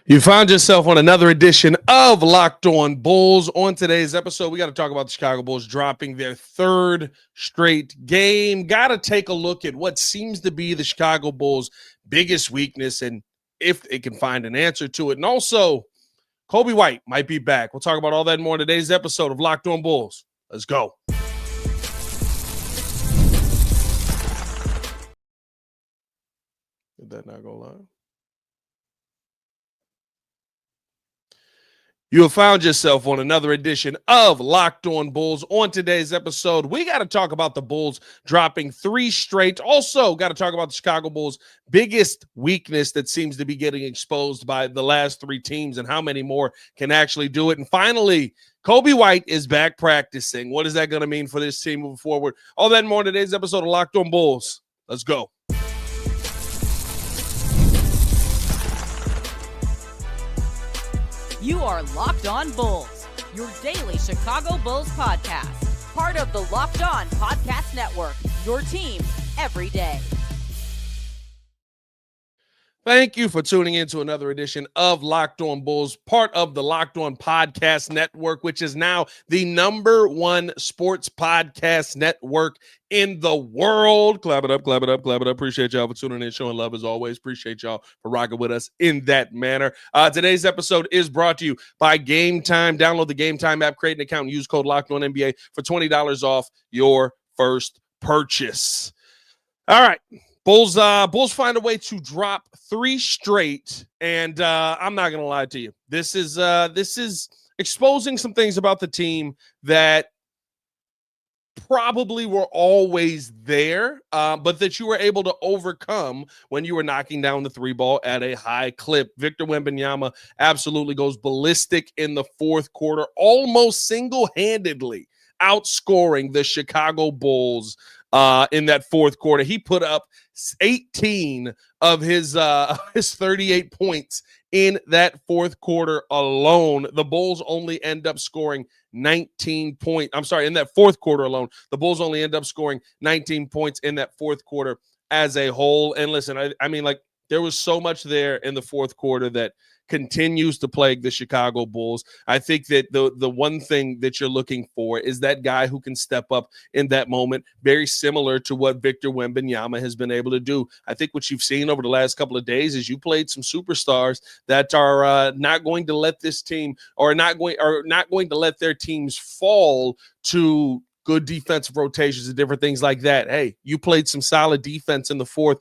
You found yourself on another edition of Locked On Bulls. On today's episode, we got to talk about the Chicago Bulls dropping their third straight game. Got to take a look at what seems to be the Chicago Bulls' biggest weakness and if it can find an answer to it. And also, Coby White might be back. We'll talk about all that and more in today's episode of Locked On Bulls. Let's go. Did that not go live? You have found yourself on another edition of Locked On Bulls. On today's episode, we got to talk about the Bulls dropping three straight. Also, got to talk about the Chicago Bulls' biggest weakness that seems to be getting exposed by the last three teams and how many more can actually do it. And finally, Coby White is back practicing. What is that going to mean for this team moving forward? All that and more in today's episode of Locked On Bulls. Let's go. You are Locked On Bulls, your daily Chicago Bulls podcast. Part of the Locked On Podcast Network, your team every day. Thank you for tuning in to another edition of Locked On Bulls, part of the Locked On Podcast Network, which is now the #1 sports podcast network in the world. Clap it up, clap it up, clap it up. Appreciate y'all for tuning in, showing love as always. Appreciate y'all for rocking with us in that manner. Today's episode is brought to you by Game Time. Download the Game Time app, create an account, and use code LOCKEDONNBA for $20 off your first purchase. All right. Bulls find a way to drop three straight, and I'm not gonna lie to you. This is exposing some things about the team that probably were always there, but that you were able to overcome when you were knocking down the three ball at a high clip. Victor Wembanyama absolutely goes ballistic in the fourth quarter, almost single-handedly outscoring the Chicago Bulls in that fourth quarter. He put up 18 of his 38 points in that fourth quarter alone. The Bulls only end up scoring 19 points. I'm sorry, in that fourth quarter alone, the Bulls only end up scoring 19 points in that fourth quarter as a whole. And listen, I mean, like, there was so much there in the fourth quarter that continues to plague the Chicago Bulls. I think that the one thing that you're looking for is that guy who can step up in that moment, very similar to what Victor Wembanyama has been able to do. I think what you've seen over the last couple of days is you played some superstars that are not going to let this team or not going to let their teams fall to good defensive rotations and different things like that. Hey, you played some solid defense in the fourth.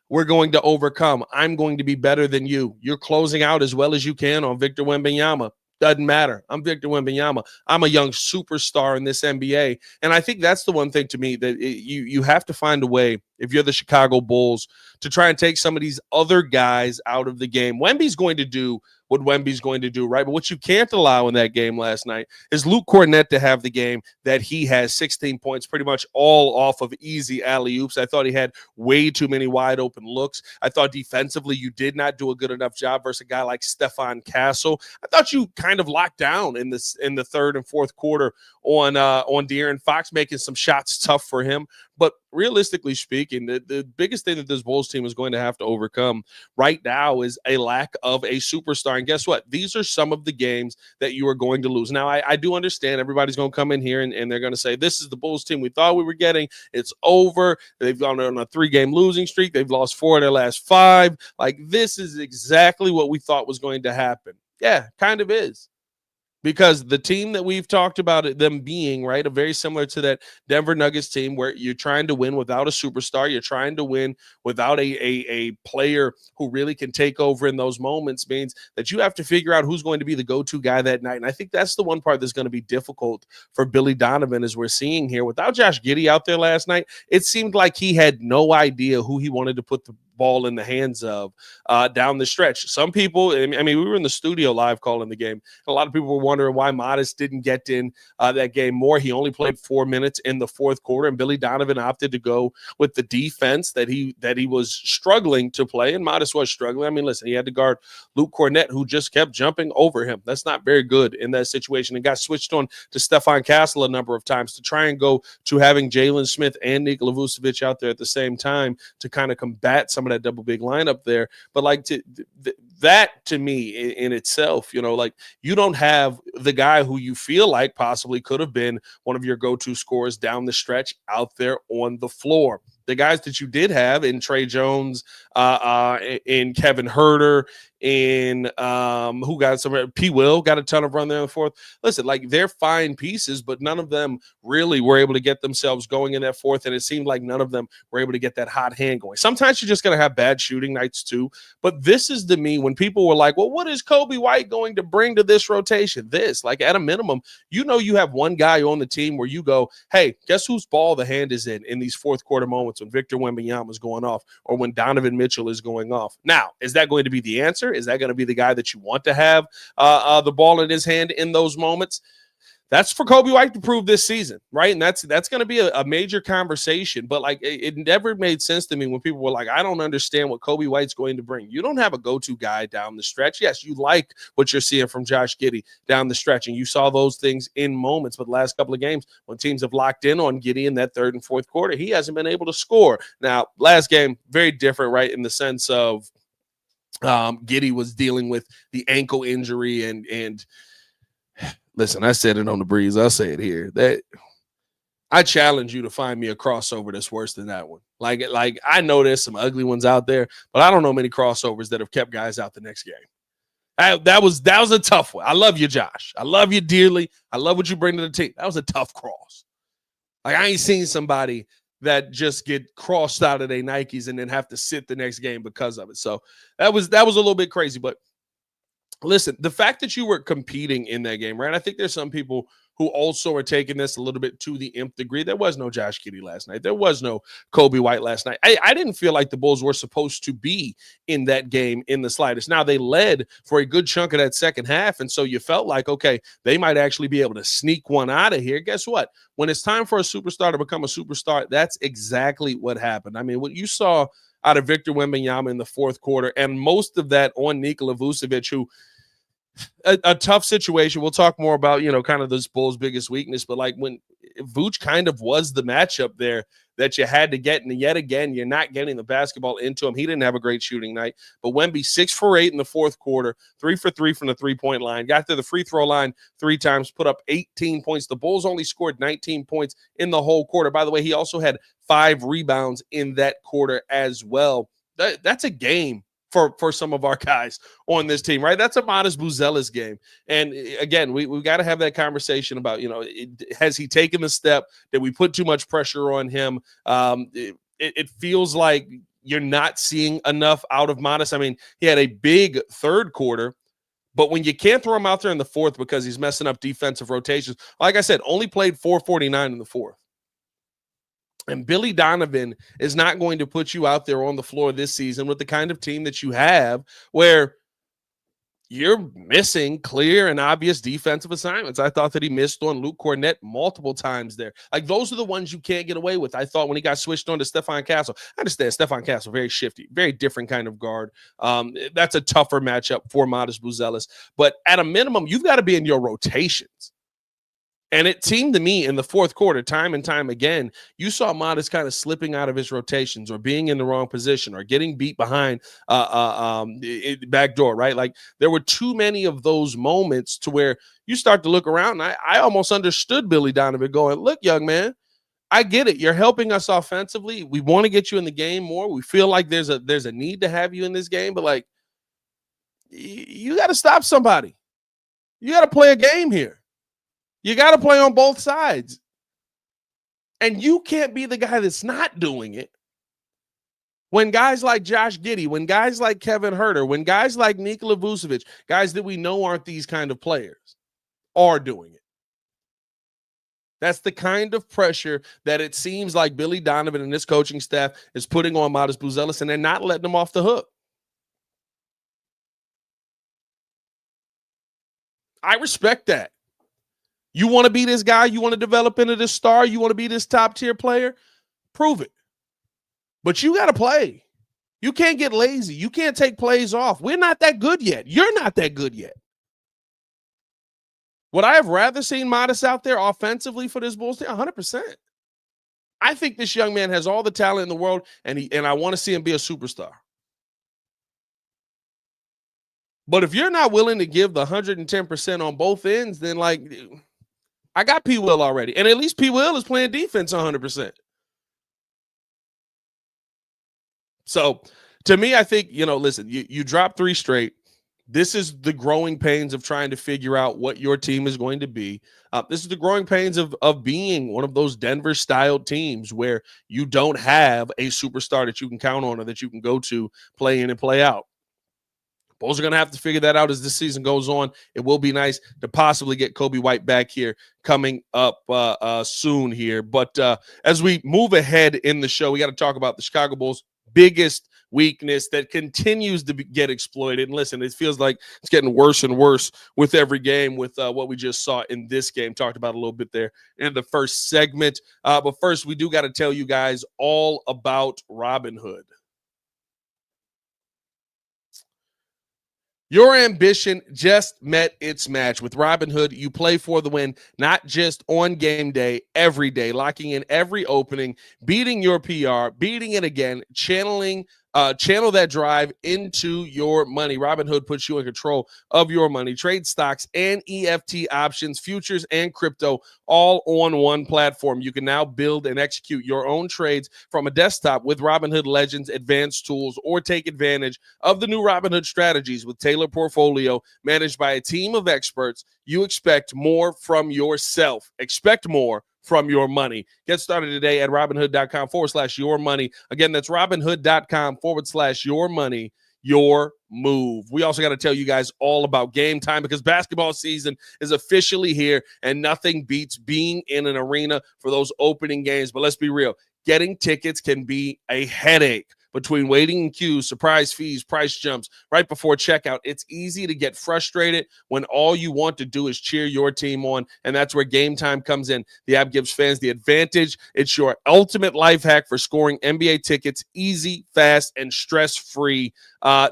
We're going to overcome. I'm going to be better than you. You're closing out as well as you can on Victor Wembanyama. Doesn't matter. I'm Victor Wembanyama. I'm a young superstar in this NBA. And I think that's the one thing to me that you have to find a way, if you're the Chicago Bulls, to try and take some of these other guys out of the game. Wemby's going to do what Wemby's going to do, right? But what you can't allow in that game last night is Luke Kornet to have the game that he has, 16 points, pretty much all off of easy alley-oops. I thought he had way too many wide open looks. I thought defensively you did not do a good enough job versus a guy like Stephon Castle. I thought you kind of locked down in the third and fourth quarter on De'Aaron Fox, making some shots tough for him. But realistically speaking, the biggest thing that this Bulls team is going to have to overcome right now is a lack of a superstar. And guess what? These are some of the games that you are going to lose. Now, I do understand everybody's going to come in here and they're going to say, this is the Bulls team we thought we were getting. It's over. They've gone on a 3-game losing streak. They've lost 4 of their last 5. Like, this is exactly what we thought was going to happen. Yeah, kind of is. Because the team that we've talked about them being, right, very similar to that Denver Nuggets team where you're trying to win without a superstar. You're trying to win without a player who really can take over in those moments, means that you have to figure out who's going to be the go-to guy that night. And I think that's the one part that's going to be difficult for Billy Donovan, as we're seeing here. Without Josh Giddy out there last night, it seemed like he had no idea who he wanted to put the ball in the hands of down the stretch. Some people, I mean, we were in the studio live calling the game. A lot of people were wondering why Modest didn't get in that game more. He only played 4 minutes in the fourth quarter, and Billy Donovan opted to go with the defense that he was struggling to play, and Modest was struggling. I mean, listen, he had to guard Luke Kornet, who just kept jumping over him. That's not very good in that situation, and got switched on to Stephon Castle a number of times to try and go to having Jalen Smith and Nikola Vucevic out there at the same time to kind of combat some some of that double big lineup there. But like that to me in itself, like you don't have the guy who you feel like possibly could have been one of your go-to scorers down the stretch out there on the floor. The guys that you did have in Trey Jones, in Kevin Huerter, in who got some P. Will got a ton of run there in the fourth. Listen, like they're fine pieces, but none of them really were able to get themselves going in that fourth, and it seemed like none of them were able to get that hot hand going. Sometimes you're just going to have bad shooting nights too, but this is to me when people were like, well, what is Coby White going to bring to this rotation? This, like at a minimum, you have one guy on the team where you go, hey, guess whose ball the hand is in these fourth quarter moments when Victor Wembanyama is going off or when Donovan Mitchell is going off. Now, is that going to be the answer? Is that going to be the guy that you want to have the ball in his hand in those moments? That's for Coby White to prove this season, right? And that's going to be a major conversation. But like, it never made sense to me when people were like, I don't understand what Coby White's going to bring. You don't have a go-to guy down the stretch. Yes, you like what you're seeing from Josh Giddy down the stretch, and you saw those things in moments. But the last couple of games, when teams have locked in on Giddy in that third and fourth quarter, he hasn't been able to score. Now, last game, very different, right, in the sense of Giddy was dealing with the ankle injury and listen, I said it on the breeze. I'll say it here. That I challenge you to find me a crossover that's worse than that one. Like I know there's some ugly ones out there, but I don't know many crossovers that have kept guys out the next game. That was a tough one. I love you, Josh. I love you dearly. I love what you bring to the team. That was a tough cross. Like I ain't seen somebody that just get crossed out of their Nikes and then have to sit the next game because of it. So that was a little bit crazy, but listen, the fact that you were competing in that game, right? I think there's some people who also are taking this a little bit to the nth degree. There was no Josh Giddy last night. There was no Coby White last night. I didn't feel like the Bulls were supposed to be in that game in the slightest. Now, they led for a good chunk of that second half, and so you felt like, okay, they might actually be able to sneak one out of here. Guess what? When it's time for a superstar to become a superstar, that's exactly what happened. I mean, what you saw out of Victor Wembanyama in the fourth quarter, and most of that on Nikola Vucevic, who a tough situation. We'll talk more about, kind of this Bulls' biggest weakness, but like when Vooch kind of was the matchup there that you had to get, and yet again, you're not getting the basketball into him. He didn't have a great shooting night, but Wemby 6 for 8 in the fourth quarter, 3 for 3 from the three-point line, got to the free throw line 3 times, put up 18 points. The Bulls only scored 19 points in the whole quarter. By the way, he also had 5 rebounds in that quarter as well. That's a game for some of our guys on this team, right? That's a modest Buzelis game. And again, we got to have that conversation about, has he taken the step? Did we put too much pressure on him? It feels like you're not seeing enough out of Modest. I mean, he had a big third quarter, but when you can't throw him out there in the fourth because he's messing up defensive rotations, like I said, only played 4:49 in the fourth. And Billy Donovan is not going to put you out there on the floor this season with the kind of team that you have where you're missing clear and obvious defensive assignments. I thought that he missed on Luke Cornett multiple times there. Like, those are the ones you can't get away with. I thought when he got switched on to Stephon Castle, I understand Stephon Castle, very shifty, very different kind of guard. That's a tougher matchup for Modest Buzelis. But at a minimum, you've got to be in your rotations. And it seemed to me in the fourth quarter, time and time again, you saw Modest kind of slipping out of his rotations or being in the wrong position or getting beat behind back door, right? Like, there were too many of those moments to where you start to look around. And I almost understood Billy Donovan going, look, young man, I get it. You're helping us offensively. We want to get you in the game more. We feel like there's a need to have you in this game, but like, you got to stop somebody. You got to play a game here. You got to play on both sides. And you can't be the guy that's not doing it. When guys like Josh Giddy, when guys like Kevin Huerter, when guys like Nikola Vucevic, guys that we know aren't these kind of players, are doing it. That's the kind of pressure that it seems like Billy Donovan and his coaching staff is putting on Modest Buzelis, and they're not letting him off the hook. I respect that. You want to be this guy? You want to develop into this star? You want to be this top-tier player? Prove it. But you got to play. You can't get lazy. You can't take plays off. We're not that good yet. You're not that good yet. Would I have rather seen Modest out there offensively for this Bulls team? 100%. I think this young man has all the talent in the world, and I want to see him be a superstar. But if you're not willing to give the 110% on both ends, then I got P. Will already. And at least P. Will is playing defense 100%. So to me, I think, listen, you drop 3 straight. This is the growing pains of trying to figure out what your team is going to be. This is the growing pains of being one of those Denver-style teams where you don't have a superstar that you can count on or that you can go to play in and play out. Bulls are going to have to figure that out as this season goes on. It will be nice to possibly get Coby White back here coming up soon here. But as we move ahead in the show, we got to talk about the Chicago Bulls' biggest weakness that continues to get exploited. And listen, it feels like it's getting worse and worse with every game with what we just saw in this game. Talked about a little bit there in the first segment. But first, we do got to tell you guys all about Robinhood. Your ambition just met its match. With Robinhood, you play for the win, not just on game day, every day, locking in every opening, beating your PR, beating it again, channel that drive into your money. Robinhood puts you in control of your money. Trade stocks and EFT options, futures and crypto, all on one platform. You can now build and execute your own trades from a desktop with Robinhood Legends advanced tools, or take advantage of the new Robinhood strategies with tailored portfolio managed by a team of experts. You expect more from yourself. Expect more from your money. Get started today at Robinhood.com/your money. Again, that's Robinhood.com/your money, your move. We also got to tell you guys all about Game Time, because basketball season is officially here, and nothing beats being in an arena for those opening games. But let's be real, getting tickets can be a headache. Between waiting in queues, surprise fees, price jumps right before checkout, it's easy to get frustrated when all you want to do is cheer your team on, and that's where Game Time comes in. The app gives fans the advantage. It's your ultimate life hack for scoring NBA tickets easy, fast, and stress-free.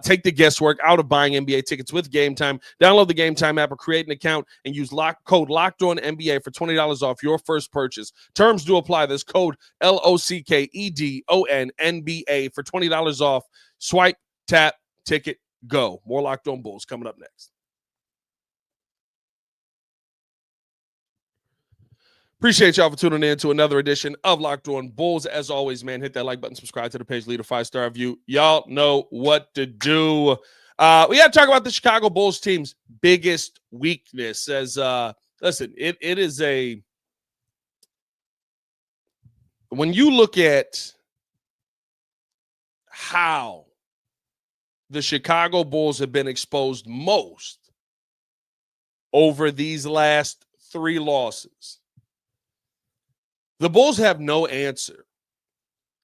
Take the guesswork out of buying NBA tickets with Game Time. Download the Game Time app or create an account and use code LOCKEDONNBA for $20 off your first purchase. Terms do apply. This code LOCKEDONNBA for $20 off. Swipe, tap, ticket, go. More Locked On Bulls coming up next. Appreciate y'all for tuning in to another edition of Locked On Bulls. As always, man, hit that like button, subscribe to the page, leave a 5-star review. Y'all know what to do. We got to talk about the Chicago Bulls team's biggest weakness. As listen, it is when you look at how the Chicago Bulls have been exposed most over these last 3 losses, the Bulls have no answer,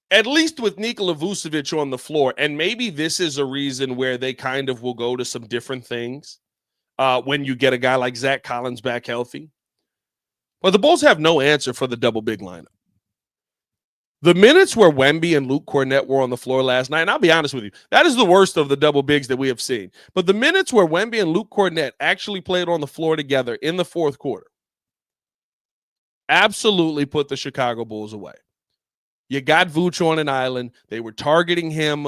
at least with Nikola Vucevic on the floor. And maybe this is a reason where they kind of will go to some different things when you get a guy like Zach Collins back healthy. But the Bulls have no answer for the double big lineup. The minutes where Wemby and Luke Cornett were on the floor last night, and I'll be honest with you, that is the worst of the double bigs that we have seen. But the minutes where Wemby and Luke Cornett actually played on the floor together in the fourth quarter absolutely put the Chicago Bulls away. You got Vooch on an island. They were targeting him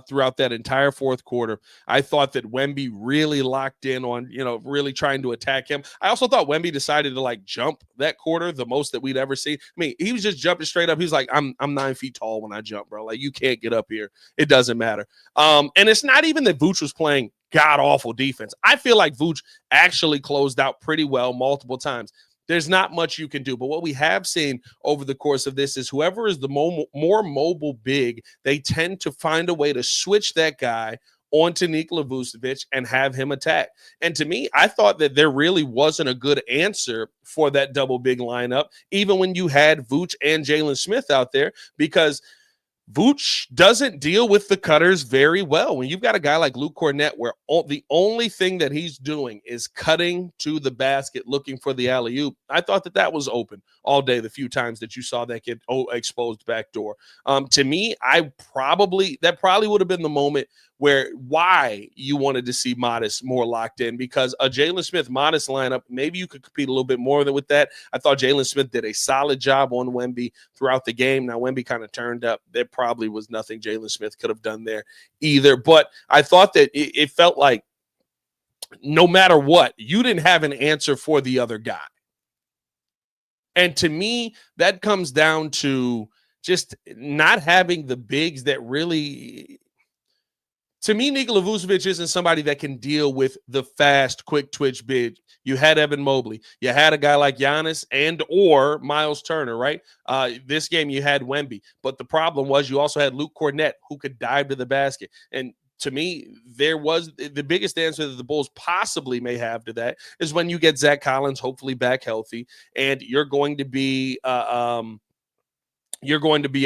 throughout that entire fourth quarter. I thought that Wemby really locked in on, really trying to attack him. I also thought Wemby decided to jump that quarter the most that we'd ever seen. I mean, he was just jumping straight up. He was like, I'm 9 feet tall when I jump, bro. You can't get up here. It doesn't matter. And it's not even that Vooch was playing god-awful defense. I feel like Vooch actually closed out pretty well multiple times. There's not much you can do. But what we have seen over the course of this is whoever is the more mobile big, they tend to find a way to switch that guy onto Nikola Vucevic and have him attack. And to me, I thought that there really wasn't a good answer for that double big lineup, even when you had Vooch and Jalen Smith out there, because Vooch doesn't deal with the cutters very well. When you've got a guy like Luke Cornett where the only thing that he's doing is cutting to the basket looking for the alley-oop, I thought that was open all day the few times that you saw that get exposed backdoor. To me, that probably would have been the moment why you wanted to see Modest more locked in, because a Jalen Smith Modest lineup, maybe you could compete a little bit more with that. I thought Jalen Smith did a solid job on Wemby throughout the game. Now, Wemby kind of turned up. There probably was nothing Jalen Smith could have done there either. But I thought that it felt like no matter what, you didn't have an answer for the other guy. And to me, that comes down to just not having the bigs that really, to me, Nikola Vucevic isn't somebody that can deal with the fast, quick twitch big. You had Evan Mobley. You had a guy like Giannis and or Miles Turner, right? This game you had Wemby. But the problem was you also had Luke Cornett, who could dive to the basket. And to me, there was the biggest answer that the Bulls possibly may have to that is when you get Zach Collins hopefully back healthy, and you're going to be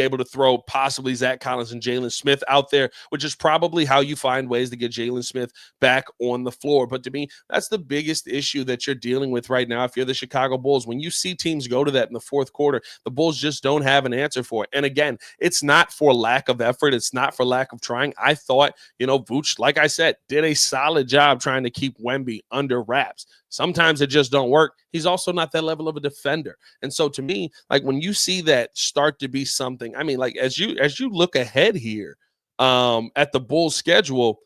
able to throw possibly Zach Collins and Jalen Smith out there, which is probably how you find ways to get Jalen Smith back on the floor. But to me, that's the biggest issue that you're dealing with right now if you're the Chicago Bulls. When you see teams go to that in the fourth quarter, the Bulls just don't have an answer for it. And again, it's not for lack of effort. It's not for lack of trying. I thought, Vooch, like I said, did a solid job trying to keep Wemby under wraps. Sometimes it just don't work. He's also not that level of a defender. And so to me, like when you see that start to be something, I mean, like as you look ahead here at the Bulls schedule,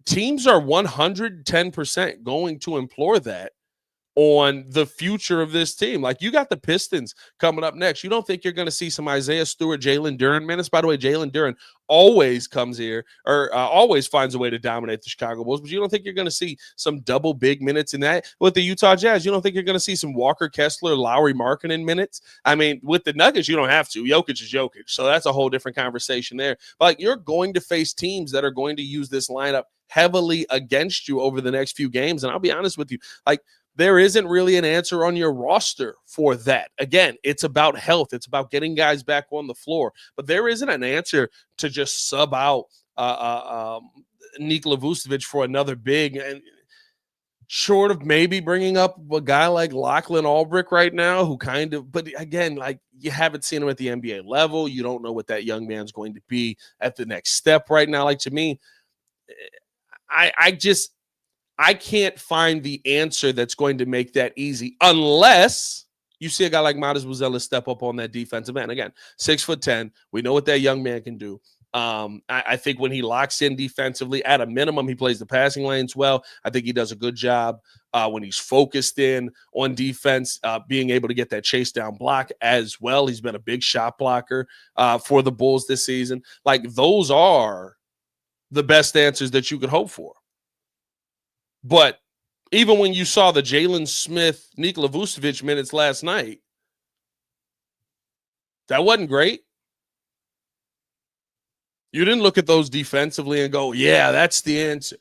teams are 110% going to implore that on the future of this team. Like you got the Pistons coming up next. You don't think you're going to see some Isaiah Stewart, Jalen Duren minutes? By the way, Jalen Duren always comes here or always finds a way to dominate the Chicago Bulls, but you don't think you're going to see some double big minutes in that with the Utah Jazz? You don't think you're going to see some Walker Kessler, Lowry Markkanen minutes? I mean, with the Nuggets, you don't have to. Jokic is Jokic, so that's a whole different conversation there. But like, you're going to face teams that are going to use this lineup heavily against you over the next few games, and I'll be honest with you, like, there isn't really an answer on your roster for that. Again, it's about health. It's about getting guys back on the floor. But there isn't an answer to just sub out Nikola Vucevic for another big. And short of maybe bringing up a guy like Lachlan Albrick right now, who kind of – but again, like you haven't seen him at the NBA level. You don't know what that young man's going to be at the next step right now. Like to me, I can't find the answer that's going to make that easy unless you see a guy like Modest Buzelis step up on that defensive end. Again, 6'10". We know what that young man can do. I think when he locks in defensively, at a minimum, he plays the passing lanes well. I think he does a good job when he's focused in on defense, being able to get that chase down block as well. He's been a big shot blocker for the Bulls this season. Like those are the best answers that you could hope for. But even when you saw the Jalen Smith, Nikola Vucevic minutes last night, that wasn't great. You didn't look at those defensively and go, yeah, that's the answer.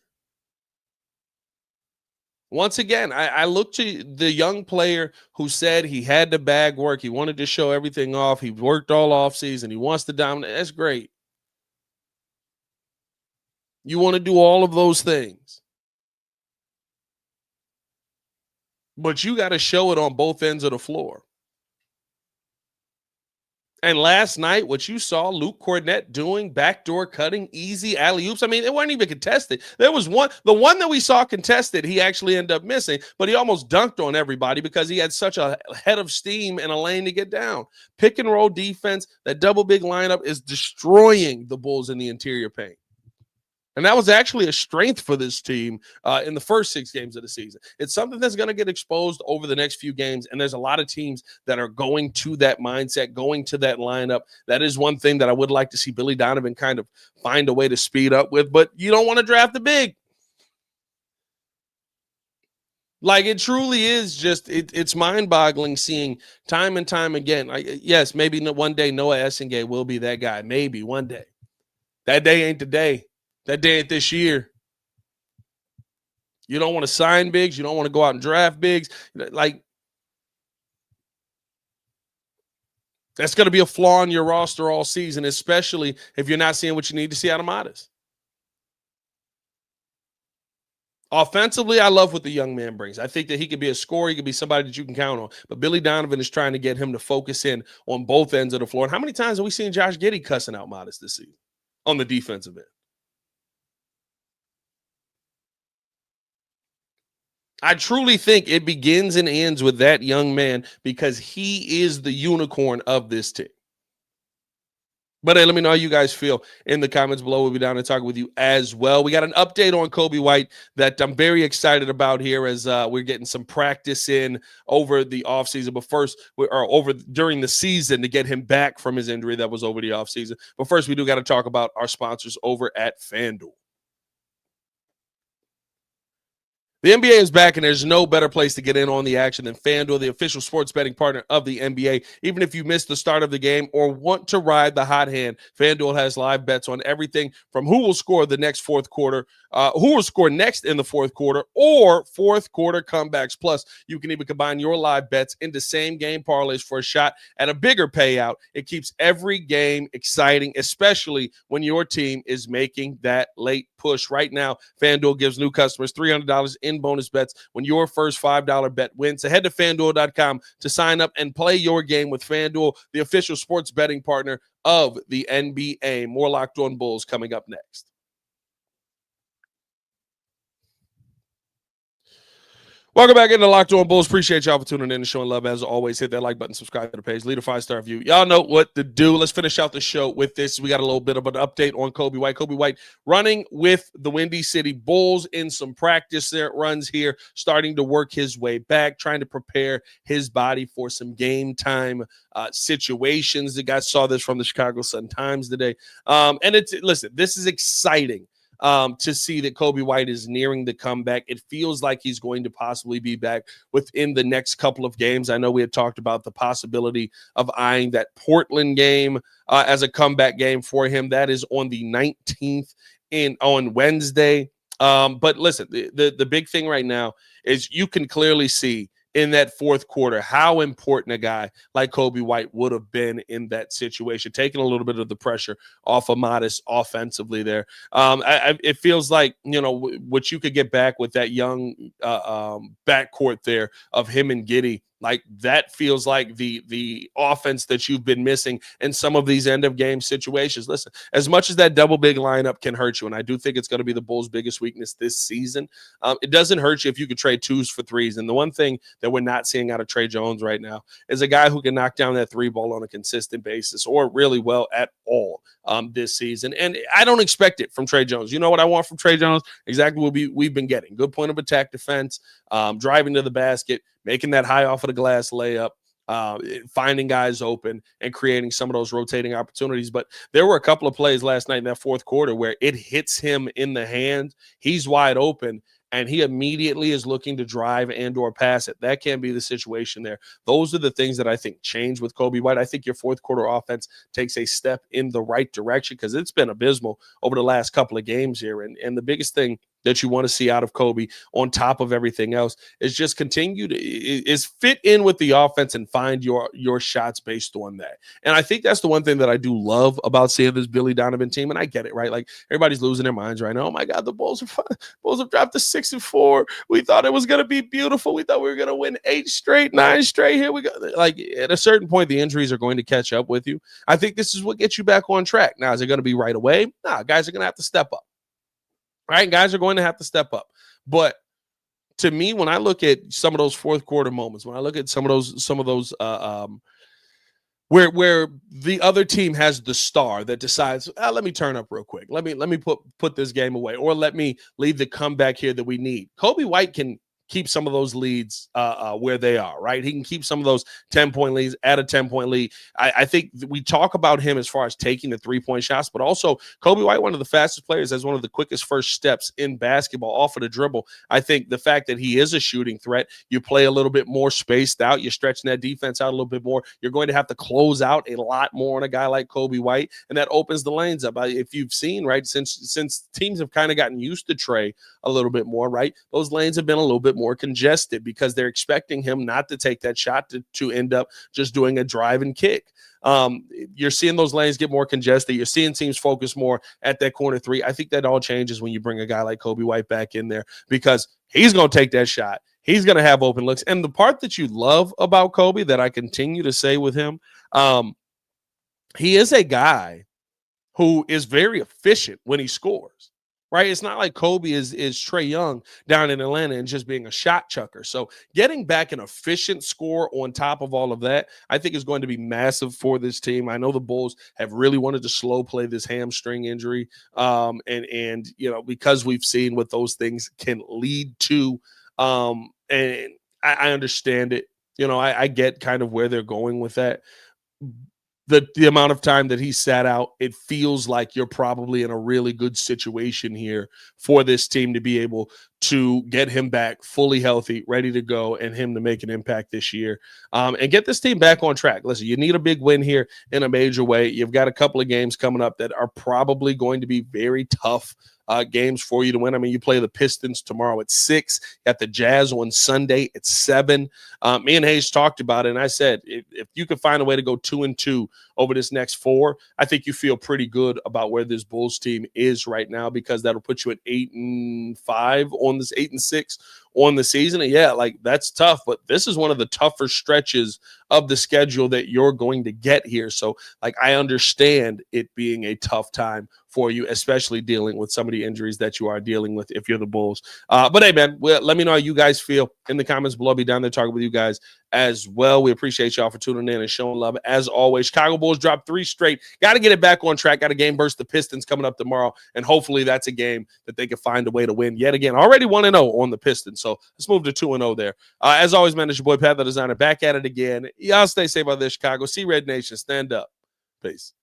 Once again, I look to the young player who said he had to bag work. He wanted to show everything off. He worked all offseason. He wants to dominate. That's great. You want to do all of those things. But you got to show it on both ends of the floor. And last night, what you saw Luke Cornett doing, backdoor cutting, easy alley-oops, I mean, it wasn't even contested. There was the one that we saw contested, he actually ended up missing, but he almost dunked on everybody because he had such a head of steam and a lane to get down. Pick and roll defense, that double big lineup is destroying the Bulls in the interior paint. And that was actually a strength for this team in the first 6 games of the season. It's something that's going to get exposed over the next few games, and there's a lot of teams that are going to that mindset, going to that lineup. That is one thing that I would like to see Billy Donovan kind of find a way to speed up with, but you don't want to draft the big. Like, it truly is just it's mind-boggling seeing time and time again. Yes, maybe one day Noah Essengay will be that guy. Maybe one day. That day ain't the day. That day ain't this year. You don't want to sign bigs. You don't want to go out and draft bigs. Like, that's going to be a flaw in your roster all season, especially if you're not seeing what you need to see out of Modest. Offensively, I love what the young man brings. I think that he could be a scorer. He could be somebody that you can count on. But Billy Donovan is trying to get him to focus in on both ends of the floor. And how many times have we seen Josh Giddy cussing out Modest this season on the defensive end? I truly think it begins and ends with that young man because he is the unicorn of this team. But hey, let me know how you guys feel in the comments below. We'll be down and talking with you as well. We got an update on Coby White that I'm very excited about here as we're getting some practice in over the offseason. But first, during the season to get him back from his injury that was over the offseason. But first, we do got to talk about our sponsors over at FanDuel. The NBA is back, and there's no better place to get in on the action than FanDuel, the official sports betting partner of the NBA. Even if you missed the start of the game or want to ride the hot hand, FanDuel has live bets on everything from who will score the next fourth quarter, who will score next in the fourth quarter, or fourth quarter comebacks. Plus, you can even combine your live bets into same-game parlays for a shot at a bigger payout. It keeps every game exciting, especially when your team is making that late push. Right now, FanDuel gives new customers $300 in bonus bets when your first $5 bet wins. So head to FanDuel.com to sign up and play your game with FanDuel, the official sports betting partner of the NBA. More Locked On Bulls coming up next. Welcome back into Locked On Bulls. Appreciate y'all for tuning in and showing love. As always, hit that like button, subscribe to the page, leave a 5-star review. Y'all know what to do. Let's finish out the show with this. We got a little bit of an update on Coby White. Coby White running with the Windy City Bulls in some practice there runs here, starting to work his way back, trying to prepare his body for some game time situations. The guys saw this from the Chicago Sun-Times today. Listen, this is exciting. To see that Coby White is nearing the comeback. It feels like he's going to possibly be back within the next couple of games. I know we had talked about the possibility of eyeing that Portland game as a comeback game for him. That is on the 19th on Wednesday. But listen, the big thing right now is you can clearly see in that fourth quarter how important a guy like Coby White would have been in that situation, taking a little bit of the pressure off of Modest offensively there. It feels like, what you could get back with that young backcourt there of him and Giddy. Like that feels like the offense that you've been missing in some of these end of game situations. Listen, as much as that double big lineup can hurt you, and I do think it's going to be the Bulls' biggest weakness this season, it doesn't hurt you if you could trade twos for threes. And the one thing that we're not seeing out of Trey Jones right now is a guy who can knock down that three ball on a consistent basis or really well at all this season. And I don't expect it from Trey Jones. You know what I want from Trey Jones? Exactly what we've been getting. Good point of attack defense, driving to the basket, making that high off of the glass layup, finding guys open and creating some of those rotating opportunities. But there were a couple of plays last night in that fourth quarter where it hits him in the hand. He's wide open, and he immediately is looking to drive and or pass it. That can be the situation there. Those are the things that I think change with Coby White. I think your fourth quarter offense takes a step in the right direction because it's been abysmal over the last couple of games here. And the biggest thing that you want to see out of Coby on top of everything else is just continue to fit in with the offense and find your shots based on that. And I think that's the one thing that I do love about seeing this Billy Donovan team. And I get it, right? Like everybody's losing their minds right now. Oh my God, the Bulls have dropped to 6-4. We thought it was going to be beautiful. We thought we were going to win 8 straight, 9 straight. Here we go. Like at a certain point, the injuries are going to catch up with you. I think this is what gets you back on track. Now, is it going to be right away? Nah, guys are going to have to step up. All right, guys are going to have to step up. But to me, when I look at some of those fourth quarter moments, when I look at some of those where the other team has the star that decides, let me turn up real quick. Let me put this game away, or let me leave the comeback here that we need. Coby White can keep some of those leads where they are, right? He can keep some of those 10-point leads at a 10-point lead. I think we talk about him as far as taking the three-point shots, but also Coby White, one of the fastest players, has one of the quickest first steps in basketball off of the dribble. I think the fact that he is a shooting threat, you play a little bit more spaced out, you're stretching that defense out a little bit more. You're going to have to close out a lot more on a guy like Coby White, and that opens the lanes up. If you've seen, right, since teams have kind of gotten used to Trey a little bit more, right, those lanes have been a little bit more congested because they're expecting him not to take that shot to end up just doing a drive and kick. You're seeing those lanes get more congested. You're seeing teams focus more at that corner three. I think that all changes when you bring a guy like Coby White back in there because he's going to take that shot. He's going to have open looks. And the part that you love about Coby that I continue to say with him, he is a guy who is very efficient when he scores. right? It's not like Coby is Trae Young down in Atlanta and just being a shot chucker. So getting back an efficient score on top of all of that, I think is going to be massive for this team. I know the Bulls have really wanted to slow play this hamstring injury, and because we've seen what those things can lead to, and I understand it. I get kind of where they're going with that. The amount of time that he sat out, it feels like you're probably in a really good situation here for this team to be able to get him back fully healthy, ready to go, and him to make an impact this year, and get this team back on track. Listen, you need a big win here in a major way. You've got a couple of games coming up that are probably going to be very tough games for you to win. I mean, you play the Pistons tomorrow at 6, got the Jazz on Sunday at 7. Me and Hayes talked about it, and I said, if you can find a way to go 2-2 over this next 4, I think you feel pretty good about where this Bulls team is right now, because that'll put you at 8-5 on this 8-6 on the season. And yeah, like, that's tough, but this is one of the tougher stretches of the schedule that you're going to get here. So, like, I understand it being a tough time for you, especially dealing with some of the injuries that you are dealing with if you're the Bulls. But hey, man, let me know how you guys feel in the comments below. I'll be down there talking with you guys as well. We appreciate y'all for tuning in and showing love. As always, Chicago Bulls dropped 3 straight. Got to get it back on track. Got a game versus the Pistons coming up tomorrow, and hopefully that's a game that they can find a way to win yet again. Already 1-0 on the Pistons, so let's move to 2-0 there. As always, man, it's your boy Pat the Designer back at it again. Y'all stay safe out there, Chicago. See Red Nation. Stand up. Peace.